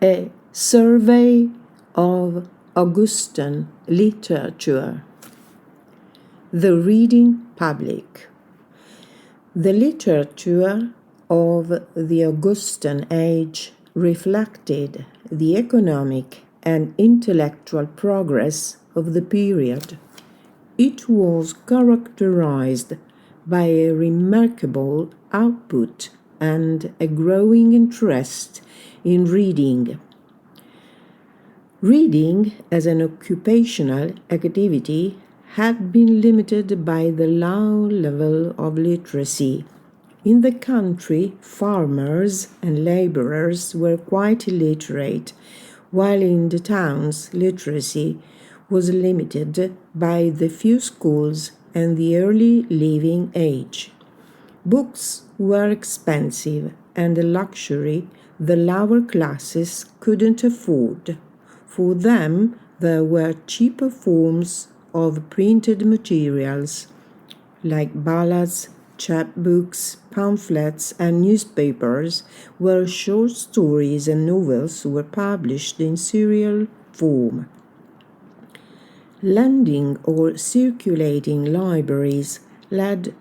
A survey of Augustan literature. The reading public. The literature of the Augustan age reflected the economic and intellectual progress of the period. It was characterized by a remarkable output and a growing interest in reading. Reading as an occupational activity had been limited by the low level of literacy. In the country, farmers and laborers were quite illiterate, while in the towns, literacy was limited by the few schools and the early living age. Books were expensive and a luxury the lower classes couldn't afford. For them, there were cheaper forms of printed materials, like ballads, chapbooks, pamphlets, and newspapers, where short stories and novels were published in serial form. Lending or circulating libraries led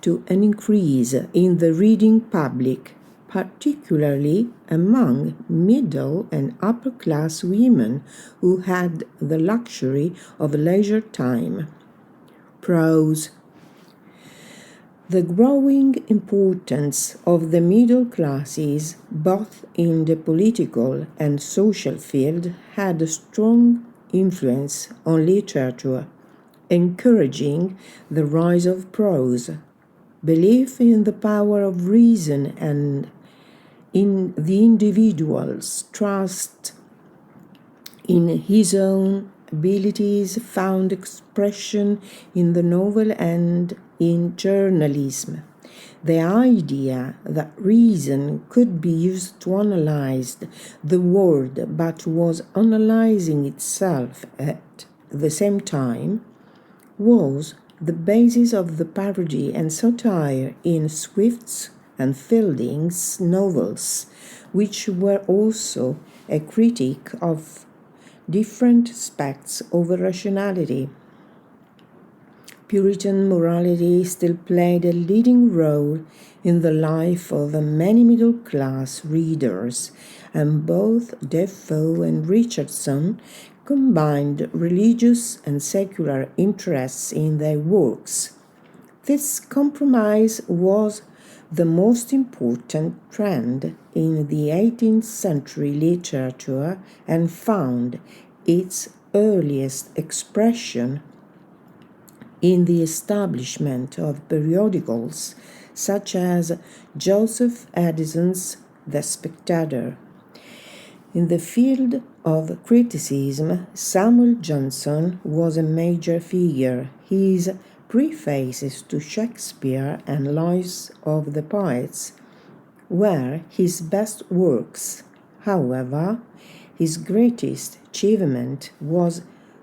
to an increase in the reading public, particularly among middle and upper class women who had the luxury of leisure time. Prose. The growing importance of the middle classes, both in the political and social field, had a strong influence on literature, encouraging the rise of prose. Belief in the power of reason and in the individual's trust in his own abilities found expression in the novel and in journalism. The idea that reason could be used to analyze the world but was analyzing itself at the same time was the basis of the parody and satire in Swift's and Fielding's novels, which were also a critique of different aspects of rationality. Puritan morality still played a leading role in the life of many middle-class readers, and both Defoe and Richardson combined religious and secular interests in their works. This compromise was the most important trend in the 18th century literature and found its earliest expression in the establishment of periodicals such as Joseph Addison's The Spectator. In the field of criticism, Samuel Johnson was a major figure. His prefaces to Shakespeare and Lives of the Poets were his best works. However, his greatest achievement was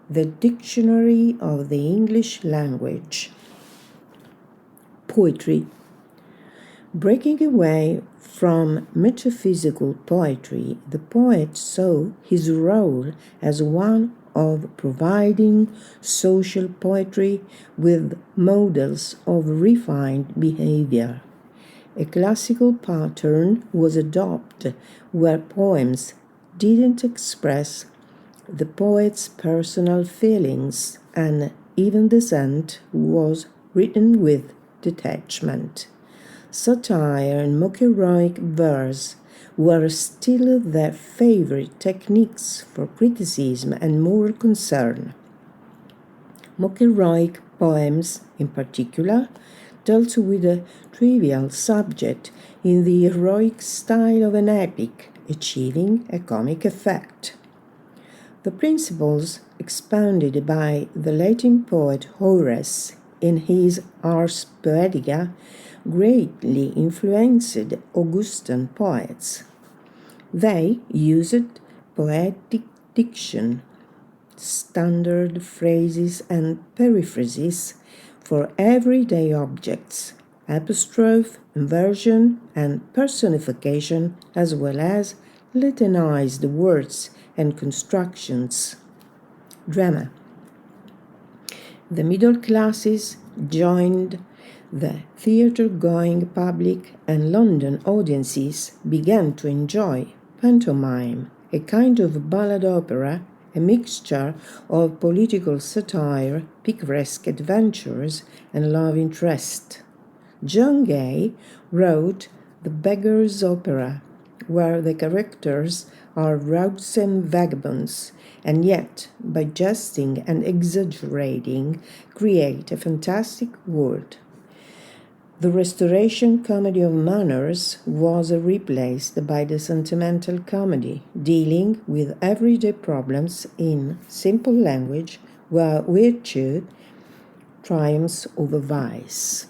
the Dictionary of the English Language. Poetry. Breaking away from metaphysical poetry, the poet saw his role as one of providing social poetry with models of refined behavior. A classical pattern was adopted where poems didn't express the poet's personal feelings, and even dissent was written with detachment. Satire and mock-heroic verse were still their favorite techniques for criticism and moral concern. Mock-heroic poems, in particular, dealt with a trivial subject in the heroic style of an epic, achieving a comic effect. The principles expounded by the Latin poet Horace in his Ars Poetica greatly influenced Augustan poets. They used poetic diction, standard phrases and periphrases for everyday objects, apostrophe, inversion, and personification, as well as Latinized words and constructions. Drama. The middle classes joined the theatre-going public, and London audiences began to enjoy pantomime, a kind of ballad opera, a mixture of political satire, picaresque adventures, and love interest. John Gay wrote The Beggar's Opera, where the characters are rogues and vagabonds, and yet, by jesting and exaggerating, create a fantastic world. The Restoration comedy of manners was replaced by the sentimental comedy, dealing with everyday problems in simple language, where virtue triumphs over vice.